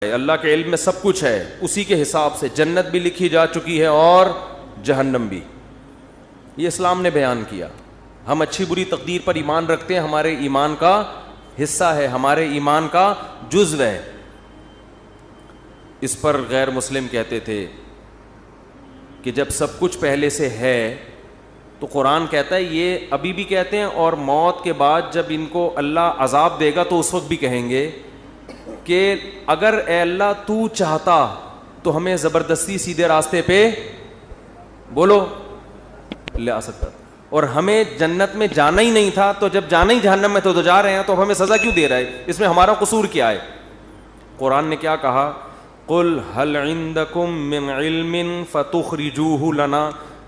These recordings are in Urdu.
اللہ کے علم میں سب کچھ ہے، اسی کے حساب سے جنت بھی لکھی جا چکی ہے اور جہنم بھی. یہ اسلام نے بیان کیا. ہم اچھی بری تقدیر پر ایمان رکھتے ہیں، ہمارے ایمان کا حصہ ہے، ہمارے ایمان کا جزو ہے. اس پر غیر مسلم کہتے تھے کہ جب سب کچھ پہلے سے ہے تو قرآن کہتا ہے، یہ ابھی بھی کہتے ہیں اور موت کے بعد جب ان کو اللہ عذاب دے گا تو اس وقت بھی کہیں گے کہ اگر اے اللہ تو چاہتا تو ہمیں زبردستی سیدھے راستے پہ بولو لے آ سکتا، اور ہمیں جنت میں جانا ہی نہیں تھا، تو جب جانا ہی جہنم میں تو جا رہے ہیں، تو اب ہمیں سزا کیوں دے رہا ہے؟ اس میں ہمارا قصور کیا ہے؟ قرآن نے کیا کہا؟ قل هل عندکم من علم فتخرجوه لنا،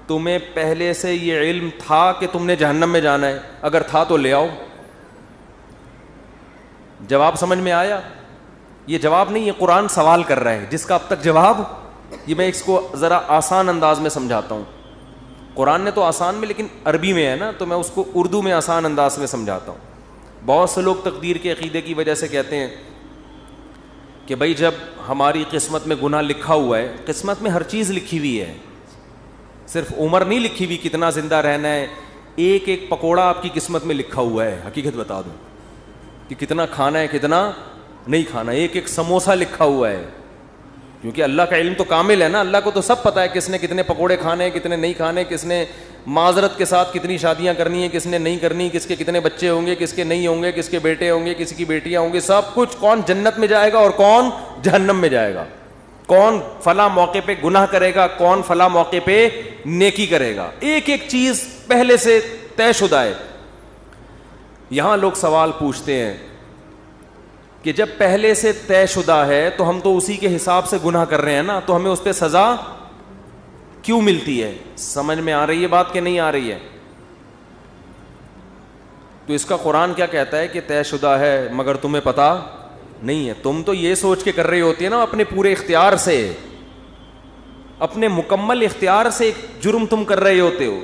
تمہیں پہلے سے یہ علم تھا کہ تم نے جہنم میں جانا ہے؟ اگر تھا تو لے آؤ. جواب سمجھ میں آیا؟ یہ جواب نہیں، یہ قرآن سوال کر رہا ہے جس کا اب تک جواب، یہ میں اس کو ذرا آسان انداز میں سمجھاتا ہوں. قرآن نے تو آسان میں، لیکن عربی میں ہے نا، تو میں اس کو اردو میں آسان انداز میں سمجھاتا ہوں. بہت سے لوگ تقدیر کے عقیدے کی وجہ سے کہتے ہیں کہ بھائی جب ہماری قسمت میں گناہ لکھا ہوا ہے، قسمت میں ہر چیز لکھی ہوئی ہے، صرف عمر نہیں لکھی ہوئی کتنا زندہ رہنا ہے، ایک ایک پکوڑا آپ کی قسمت میں لکھا ہوا ہے. حقیقت بتا دوں کہ کتنا کھانا ہے کتنا نہیں کھانا، ایک ایک سموسہ لکھا ہوا ہے. کیونکہ اللہ کا علم تو کامل ہے نا، اللہ کو تو سب پتہ ہے کس نے کتنے پکوڑے کھانے ہیں کتنے نہیں کھانے، کس نے معذرت کے ساتھ کتنی شادیاں کرنی ہیں کس نے نہیں کرنی، کس کے کتنے بچے ہوں گے کس کے نہیں ہوں گے، کس کے بیٹے ہوں گے کس کی بیٹیاں ہوں گی، سب کچھ، کون جنت میں جائے گا اور کون جہنم میں جائے گا، کون فلاں موقع پہ گناہ کرے گا کون فلاں موقع پہ نیکی کرے گا، ایک ایک چیز پہلے سے طے شدہ ہے. یہاں لوگ سوال پوچھتے ہیں کہ جب پہلے سے طے شدہ ہے تو ہم تو اسی کے حساب سے گناہ کر رہے ہیں نا، تو ہمیں اس پہ سزا کیوں ملتی ہے؟ سمجھ میں آ رہی ہے بات کہ نہیں آ رہی ہے؟ تو اس کا قرآن کیا کہتا ہے کہ طے شدہ ہے مگر تمہیں پتہ نہیں ہے. تم تو یہ سوچ کے کر رہی ہوتی ہے نا اپنے پورے اختیار سے، اپنے مکمل اختیار سے ایک جرم تم کر رہے ہوتے ہو.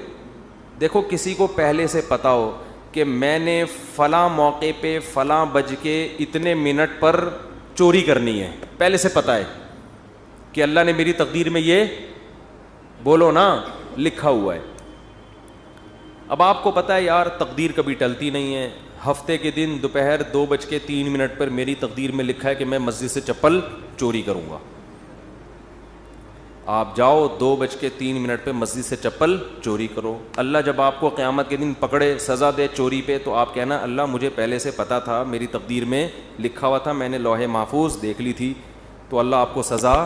دیکھو کسی کو پہلے سے پتہ ہو کہ میں نے فلاں موقع پہ فلاں بج کے اتنے منٹ پر چوری کرنی ہے، پہلے سے پتہ ہے کہ اللہ نے میری تقدیر میں یہ بولو نا لکھا ہوا ہے. اب آپ کو پتہ ہے یار تقدیر کبھی ٹلتی نہیں ہے، ہفتے کے دن دوپہر 2:03 پر میری تقدیر میں لکھا ہے کہ میں مسجد سے چپل چوری کروں گا. آپ جاؤ 2:03 پہ مسجد سے چپل چوری کرو. اللہ جب آپ کو قیامت کے دن پکڑے سزا دے چوری پہ تو آپ کہنا اللہ مجھے پہلے سے پتہ تھا، میری تقدیر میں لکھا ہوا تھا، میں نے لوح محفوظ دیکھ لی تھی. تو اللہ آپ کو سزا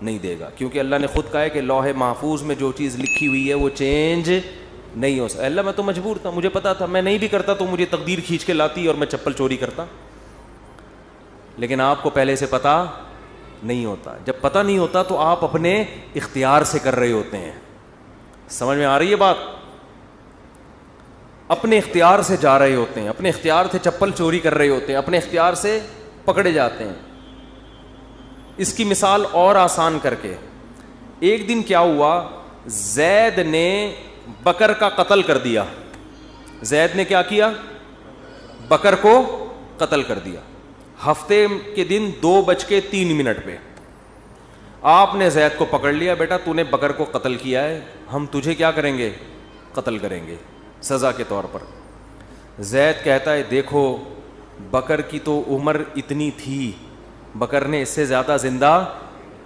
نہیں دے گا، کیونکہ اللہ نے خود کہا ہے کہ لوح محفوظ میں جو چیز لکھی ہوئی ہے وہ چینج نہیں ہو سکتا. اللہ میں تو مجبور تھا، مجھے پتا تھا، میں نہیں بھی کرتا تو مجھے تقدیر کھینچ کے لاتی اور میں چپل چوری کرتا. لیکن آپ کو پہلے سے پتہ نہیں ہوتا. جب پتہ نہیں ہوتا تو آپ اپنے اختیار سے کر رہے ہوتے ہیں. سمجھ میں آ رہی ہے بات؟ اپنے اختیار سے جا رہے ہوتے ہیں، اپنے اختیار سے چپل چوری کر رہے ہوتے ہیں، اپنے اختیار سے پکڑے جاتے ہیں. اس کی مثال اور آسان کر کے، ایک دن کیا ہوا، زید نے بکر کا قتل کر دیا. زید نے کیا کیا؟ بکر کو قتل کر دیا. ہفتے کے دن 2:03 پہ آپ نے زید کو پکڑ لیا، بیٹا تو نے بکر کو قتل کیا ہے، ہم تجھے کیا کریں گے؟ قتل کریں گے سزا کے طور پر. زید کہتا ہے دیکھو بکر کی تو عمر اتنی تھی، بکر نے اس سے زیادہ زندہ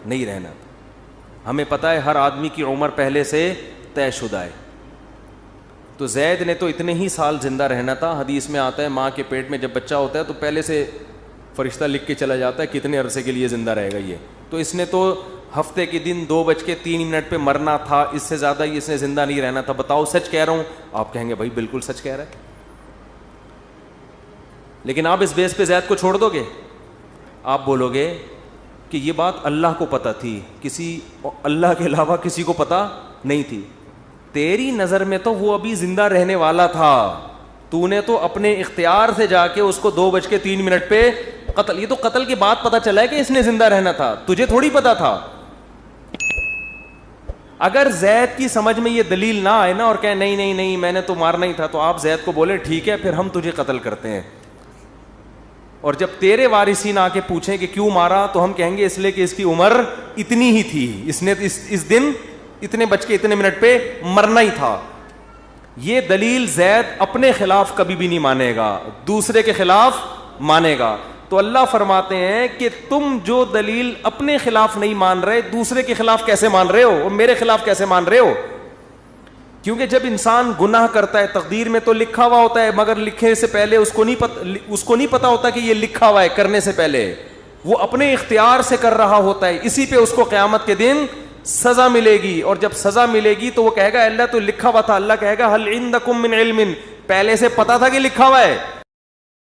نہیں رہنا تھا، ہمیں پتہ ہے ہر آدمی کی عمر پہلے سے طے شدہ ہے. تو زید نے تو اتنے ہی سال زندہ رہنا تھا. حدیث میں آتا ہے ماں کے پیٹ میں جب بچہ ہوتا ہے تو پہلے سے فرشتہ لکھ کے چلا جاتا ہے کتنے عرصے کے لیے زندہ رہے گا یہ. تو اس نے تو ہفتے کے دن 2:03 پہ مرنا تھا، اس سے زیادہ ہی اس نے زندہ نہیں رہنا تھا. بتاؤ سچ کہہ رہا ہوں؟ آپ کہیں گے بھائی بالکل سچ کہہ رہا ہے. لیکن آپ اس بیس پہ زید کو چھوڑ دو گے؟ آپ بولو گے کہ یہ بات اللہ کو پتہ تھی، کسی اللہ کے علاوہ کسی کو پتہ نہیں تھی. تیری نظر میں تو وہ ابھی زندہ رہنے والا تھا، تو نے تو اپنے اختیار سے جا کے اس کو 2:03 پہ قتل. یہ تو قتل کے بعد پتہ چلا ہے کہ اس نے زندہ رہنا تھا، تجھے تھوڑی پتہ تھا. اگر زید کی سمجھ میں یہ دلیل نہ آئے نا اور کہے نہیں نہیں نہیں میں نے تو مارنا ہی تھا، تو آپ زید کو بولے ٹھیک ہے پھر ہم تجھے قتل کرتے ہیں. اور جب تیرے وارثین آ کے پوچھیں کہ کیوں مارا تو ہم کہیں گے اس لیے کہ اس کی عمر اتنی ہی تھی, اس نے اس دن اتنے بج کے اتنے منٹ پہ مرنا ہی تھا. یہ دلیل زید اپنے خلاف کبھی بھی نہیں مانے گا, دوسرے کے خلاف مانے گا. تو اللہ فرماتے ہیں کہ تم جو دلیل اپنے خلاف نہیں مان رہے, دوسرے کے خلاف کیسے مان رہے ہو, اور میرے خلاف کیسے مان رہے ہو؟ کیونکہ جب انسان گناہ کرتا ہے تقدیر میں تو لکھا ہوا ہوتا ہے, مگر لکھے سے پہلے اس کو نہیں پتا ہوتا کہ یہ لکھا ہوا ہے. کرنے سے پہلے وہ اپنے اختیار سے کر رہا ہوتا ہے, اسی پہ اس کو قیامت کے دن سزا ملے گی. اور جب سزا ملے گی تو وہ کہے گا اللہ تو لکھا ہوا تھا. اللہ کہے گا ہل عندکم من علم, پہلے سے پتا تھا کہ لکھا ہوا ہے,